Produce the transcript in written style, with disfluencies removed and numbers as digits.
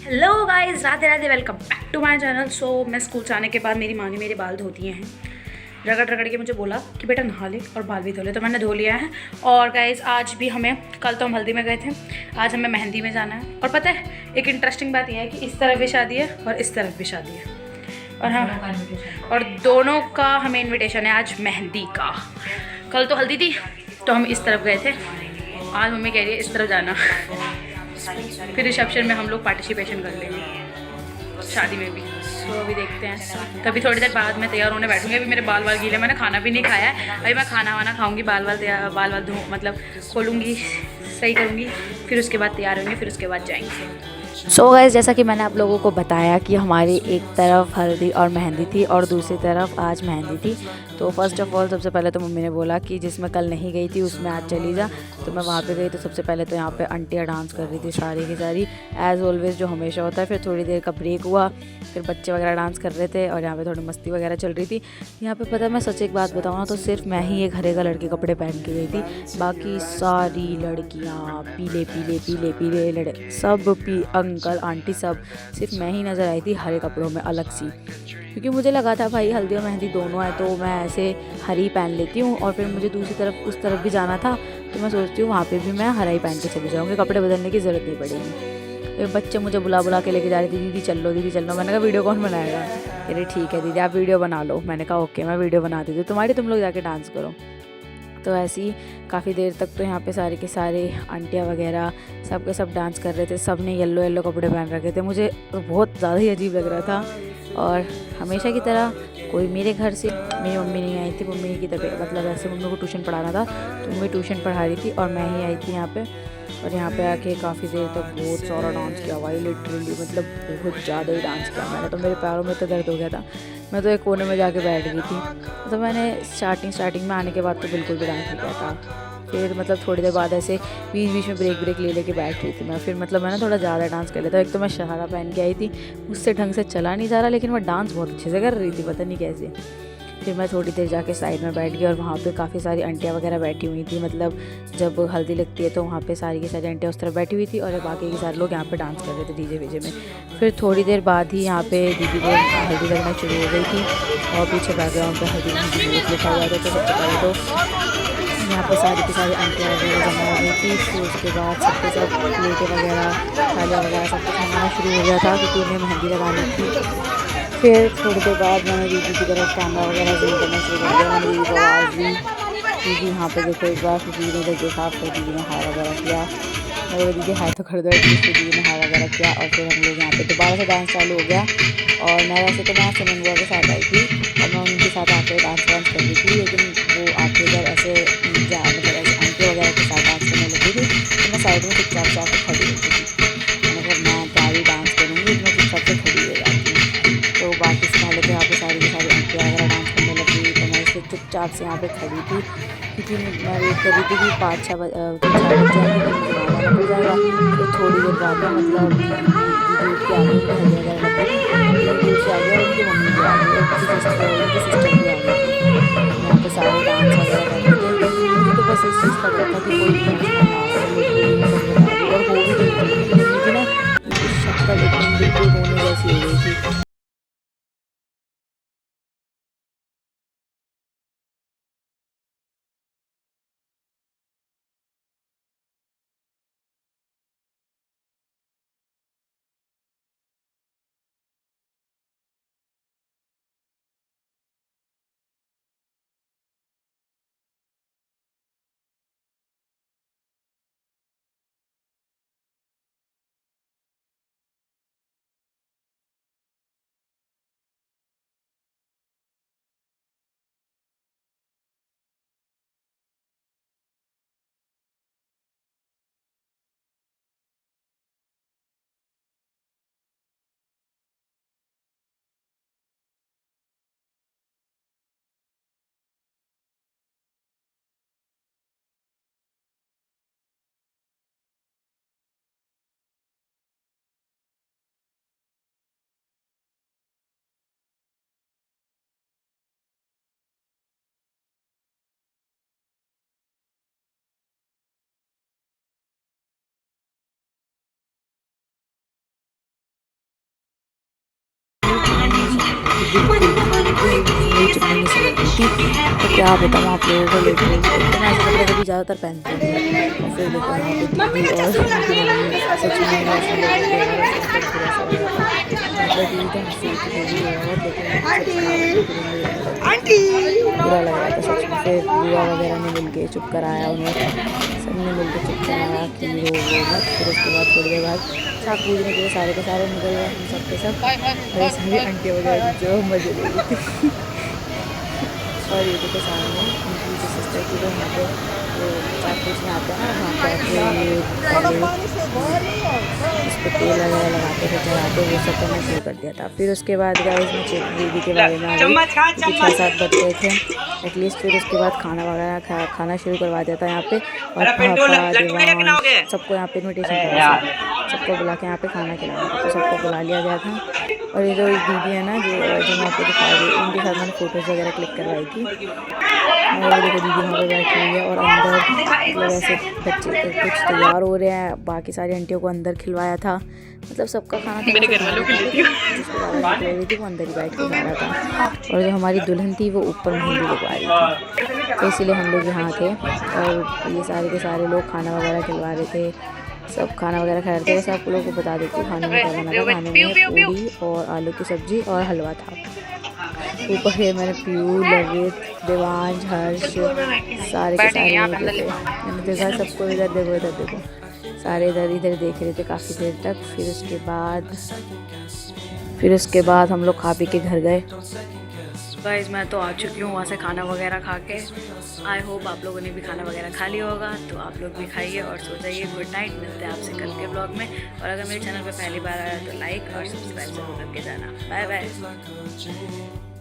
Hello guys, Radhe Radhe, welcome back to my channel. So मैं school से आने के बाद मेरी माँ ने मेरे बाल धो दिए हैं। रगड़ रगड़ के मुझे बोला कि बेटा नहा ले और बाल भी धो ले, तो मैंने धो लिया है। और गाइस आज भी हमें, कल तो हम हल्दी में गए थे, आज हमें मेहंदी में जाना है। और पता है एक इंटरेस्टिंग बात यह है कि इस तरफ भी शादी है और इस तरफ भी शादी है, और हाँ, और दोनों का हमें इन्विटेशन है आज मेहंदी का। कल तो हल्दी थी तो हम इस तरफ गए थे, आज मम्मी कह रही है इस तरफ जाना। फिर रिसेप्शन में हम लोग पार्टिसिपेशन कर लेंगे, शादी में भी। तो अभी देखते हैं, तभी थोड़ी देर बाद मैं तैयार होने बैठूंगी। अभी मेरे बाल वाल गीले, मैंने खाना भी नहीं खाया है। अभी मैं खाना वाना खाऊंगी, बाल वाल धो, मतलब खोलूँगी, सही करूँगी, फिर उसके बाद तैयार होंगे, फिर उसके बाद जाएंगे। सो गाइस, जैसा कि मैंने आप लोगों को बताया कि हमारी एक तरफ हल्दी और मेहंदी थी और दूसरी तरफ आज मेहंदी थी। तो फर्स्ट ऑफ़ ऑल सबसे पहले तो मम्मी ने बोला कि जिसमें कल नहीं गई थी उसमें आज चली जा। तो मैं वहाँ पे गई। तो सबसे पहले तो यहाँ पे आंटियाँ डांस कर रही थी सारी की सारी, एज़ ऑलवेज़ जो हमेशा होता है। फिर थोड़ी देर का ब्रेक हुआ, फिर बच्चे वगैरह डांस कर रहे थे और यहाँ पे थोड़ी मस्ती वगैरह चल रही थी। यहाँ पे पता है, मैं सच एक बात बताऊँ ना, तो सिर्फ मैं ही एक हरे कलर के कपड़े पहन के गई थी। बाकी सारी लड़कियाँ पीले पीले पीले पीले सब अंकल आंटी सब, सिर्फ मैं ही नज़र आई थी हरे कपड़ों में अलग सी। क्योंकि मुझे लगा था भाई हल्दी और मेहंदी दोनों है तो मैं ऐसे हरी पहन लेती हूँ, और फिर मुझे दूसरी तरफ उस तरफ भी जाना था तो मैं सोचती हूँ वहाँ पे भी मैं हरा ही पहन के चली जाऊँगी, कपड़े बदलने की ज़रूरत नहीं पड़ेगी। तो बच्चे मुझे बुला बुला के लेके जा रही थी, दीदी चल लो दीदी चल लो। मैंने कहा वीडियो कौन बनाएगा? अरे ठीक है दीदी आप वीडियो बना लो। मैंने कहा ओके मैं वीडियो बना देती हूँ तुम्हारी, तुम लोग जाके डांस करो। तो ऐसे ही काफ़ी देर तक तो यहाँ पे सारे के सारे आंटियाँ वगैरह सब के सब डांस कर रहे थे। सब ने येलो येलो कपड़े पहन रखे थे, मुझे तो बहुत ज़्यादा ही अजीब लग रहा था। और हमेशा की तरह कोई मेरे घर से मेरी मम्मी नहीं आई थी। मम्मी की तबीयत, मतलब ऐसे मम्मी को ट्यूशन पढ़ाना था तो मम्मी ट्यूशन पढ़ा रही थी और मैं ही आई थी यहाँ पे। और यहाँ पे आके काफ़ी देर तक बहुत सारा डांस किया भाई, लिटरली मतलब बहुत ज़्यादा ही डांस किया मैंने। तो मेरे पैरों में तो दर्द हो गया था, मैं तो एक कोने में जाके बैठ गई थी। तो मैंने स्टार्टिंग में आने के बाद तो बिल्कुल भी डांस नहीं किया था। फिर मतलब थोड़ी देर बाद ऐसे बीच बीच में ब्रेक ले लेके बैठ रही थी मैं। फिर मतलब मैंने थोड़ा ज़्यादा डांस कर लिया था। एक तो मैं शहारा पहन के आई थी, उससे ढंग से चला नहीं जा रहा, लेकिन मैं डांस बहुत अच्छे से कर रही थी, पता नहीं कैसे। फिर मैं थोड़ी देर जाके साइड में बैठ गई और वहाँ पे काफ़ी सारी आंटियाँ वगैरह बैठी हुई थी। मतलब जब हल्दी लगती है तो वहाँ पे सारी की सारी आंटियाँ उस तरफ बैठी हुई थी और बाकी के सारे लोग यहाँ पे डांस कर रहे थे डीजे वीजे में। फिर थोड़ी देर बाद ही यहाँ पे दीदी को हल्दी लगना शुरू हो गई थी और पीछे बैकग्राउंड पे हल्दी मेहंदी लिखा हुआ था। तो सबसे पहले तो यहाँ पे सारी की सारी आंटियाँ वगैरह जमा हो गई थी। फिर उसके बाद सबके सब प्लेटें वगैरह थालियाँ वगैरह सब कुछ मंगाना शुरू हो गया था क्योंकि उन्हें मेहंदी लगानी थी। फिर थोड़ी देर बाद मैंने दीदी की तरफ कैमरा वगैरह जूम करना शुरू कर दिया। मैंने दीदी को आवाज़ दी, दीदी यहाँ पे देखो एक बार। फिर दीदी ने जब देखा, फिर दीदी ने हाय वगैरह किया। मैं बोली दीदी हाय तो कर दो एटलीस्ट। फिर दीदी ने हाय वगैरह किया और फिर हम लोग यहाँ पे दोबारा से डांस चालू हो गया। और मैं वैसे तो मैं सुमन बुआ के साथ आई थी और मैं उनके साथ आके डांस वांस कर रही थी, लेकिन वो आके इधर ऐसे मतलब ऐसे आंटी वगैरह के साथ डांस करने लगी थी तो मैं साइड में चुपचाप से आके खड़ी हो गई थी। मैंने कहा मैं क्या ही डांस करूँगी, तो मैं चुपचाप से खड़ी हो जाती हूँ। तो बाकी से पहले तो यहाँ पे सारी की सारी आंटियाँ वगैरह डांस करने लगी, तो मैं ऐसे चुपचाप से यहाँ पे खड़ी थी क्योंकि मैं वेट कर रही थी कि 3-4 बज जाएंगे, फिर मुझे वहाँ जाना पड़ जाएगा। फिर थोड़ी देर बाद ना मतलब दीदी उठ के आ गई, उनको हल्दी वगैरह लग गई थी। दीदी उठ के आ गई और उनकी मम्मी भी आ गई और उनकी सिस्टर भी आ गई थी। यहाँ पे सारे डांस वगैरह कर रहे थे। मुझे तो बस इस चीज़ का डर था कि कोई बीच में ना आए, लिटरली मैं सच बता रही हूँ। और हो भी गई थी क्योंकि मम्मी की ना बिल्कुल शक्ल एकदम बिल्कुल होने जैसी हो गई थी। थी, तो क्या बताऊँ आप लोगों को। लेकिन तो मैं ऐसे कपड़े कभी ज़्यादातर पहनती हूँ। और फिर देखो यहाँ पे दीदी और उनकी मम्मी सच में ऐसा लोग थे यार, ऐसा लग रहा था। मतलब दीदी तो हंसी थी थोड़ी बहुत, लेकिन बुरा लग रहा था सच में। फिर बुआ वगैरह ने मिल के चुप कराया उन्हें, सब ने मिल के चुप कराया कि रो मत। फिर उसके बाद थोड़ी देर बाद छाक पूजने के लिए सारे के सारे निकल गए, हम सब के सब। और सारी आंटी वगैरह जो मज़े ले रही थी। और ये देखो सामने उनकी जो सिस्टर की वो यहाँ पे वो छाक पूजने आते हैं ना, वहाँ पे आके इस पर तेल वगैरह लगाते थे, चढ़ाते, वो सब करना शुरू कर दिया था। फिर उसके बाद गाइस मैं चेतन दीदी के बारे में आ गई, 6-7 बज गए थे एटलीस्ट। फिर उसके बाद खाना वगैरह खाना शुरू करवा दिया था यहाँ पे। और पापा दीवान सबको यहाँ पे इन्विटेशन था, सबको बुला के यहाँ पे खाना खिलाना था, तो सबको बुला लिया गया था। और ये जो दीदी है ना जो मैं आपको दिखा रही हूँ, उनके साथ मैंने फ़ोटोज़ वगैरह क्लिक करवाई थी। और ये देखो दीदी वहाँ पे बैठी हुई है, और अंदर मतलब ऐसे बच्चे कुछ तैयार हो रहे हैं, बाकी सारी आंटियों को अंदर खिलवाया था। मतलब सबका खाना मेरे घर वालों के लिए थी, जिसको ज़्यादा रही थी वो अंदर ही बैठ के खा रहा था। और जो हमारी दुल्हन थी वो ऊपर मेहंदी लगवा रही थी, तो इसीलिए हम लोग यहाँ थे। और ये सारे के सारे लोग खाना वगैरह खिलवा रहे थे, सब खाना वगैरह खा रहे थे। वैसे आप लोगों को बता देती हूँ खाने में क्या बना था। खाने में पूड़ी और आलू की सब्ज़ी और हलवा था। ऊपर फिर मैंने पीयू, लवित, देवांश, हर्ष सारे के सारे मैंने देखा, सबको इधर देखो इधर देखो, सारे इधर इधर देख रहे थे काफ़ी देर तक। फिर उसके बाद हम लोग खा पी के घर गए। गाइस मैं तो आ चुकी हूँ वहाँ से खाना वगैरह खा के। आई होप आप लोगों ने भी खाना वगैरह खा लिया होगा, तो आप लोग भी खाइए और सो जाइए। गुड नाइट, मिलते हैं आपसे कल के ब्लॉग में। और अगर मेरे चैनल पर पहली बार आया तो लाइक और सब्सक्राइब जरूर करके जाना। Bye bye.